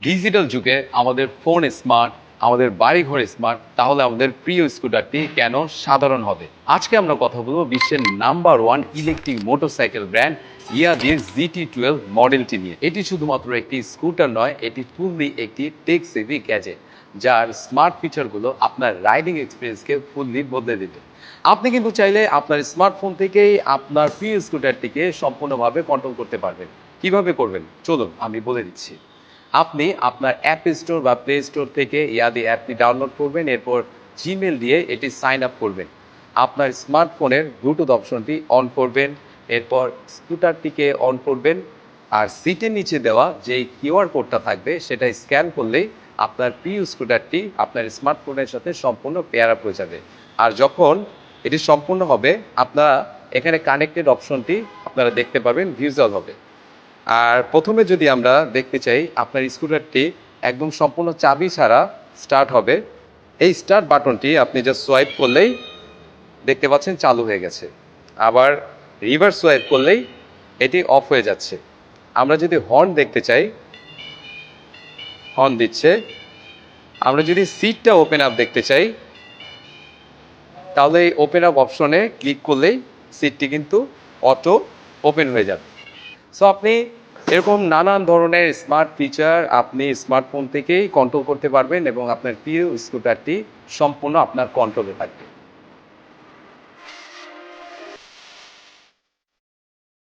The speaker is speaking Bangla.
ডিজিটাল যুগে আমাদের ফোন স্মার্ট, আমাদের বাড়িঘর স্মার্ট, তাহলে আমাদের প্রিয় স্কুটারটি কেন সাধারণ হবে? আজকে আমরা কথা বলবো বিশ্বের number one electric motorcycle brand ইয়ামাহার GT12 মডেলটি নিয়ে। এটি শুধুমাত্র একটি স্কুটার নয়, এটি ফুললি একটি টেক সেভি গ্যাজেট, যার স্মার্ট ফিচারগুলো আপনার রাইডিং এক্সপিরিয়েন্সকে ফুললি বদলে দেবে। আপনি কিন্তু চাইলে আপনার স্মার্টফোন থেকেই আপনার প্রিয় স্কুটারটিকে সম্পূর্ণভাবে কন্ট্রোল করতে পারবেন। কিভাবে করবেন চলুন আমি বলে দিচ্ছি। আপনি আপনার অ্যাপ স্টোর বা প্লে স্টোর থেকে ইয়াদি অ্যাপটি ডাউনলোড করবেন, এরপর জিমেল দিয়ে এটি সাইন আপ করবেন। আপনার স্মার্টফোনের ব্লুটুথ অপশনটি অন করবেন, এরপর স্কুটারটিকে অন করবেন, আর সিটের নিচে দেওয়া যেই কিউআর কোডটা থাকবে সেটা স্ক্যান করলেই আপনার প্রিয় স্কুটারটি আপনার স্মার্টফোনের সাথে সম্পূর্ণ পেয়ার আপ হয়ে যাবে। আর যখন এটি সম্পূর্ণ হবে, আপনারা এখানে কানেক্টেড অপশনটি আপনারা দেখতে পাবেন, ভিজুয়াল হবে। আর প্রথমে যদি আমরা দেখতে চাই আপনার স্কুটারটি একদম সম্পূর্ণ চাবি ছাড়া স্টার্ট হবে। এই স্টার্ট বাটনটি আপনি জাস্ট সোয়াইপ করলেই দেখতে পাচ্ছেন চালু হয়ে গেছে। আবার রিভার্স সোয়াইপ করলেই এটি অফ হয়ে যাচ্ছে। আমরা যদি হর্ন দেখতে চাই, হর্ন দিচ্ছে। আমরা যদি সিটটা ওপেন আপ দেখতে চাই, তাহলে এই ওপেন আপ অপশনে ক্লিক করলেই সিটটি কিন্তু অটো ওপেন হয়ে যাবে। সো আপনি এরকম নানান ধরনের স্মার্ট ফিচার আপনি স্মার্টফোন থেকেই কন্ট্রোল করতে পারবেন এবং আপনার প্রিয় স্কুটারটি সম্পূর্ণ আপনার কন্ট্রোলে থাকবে।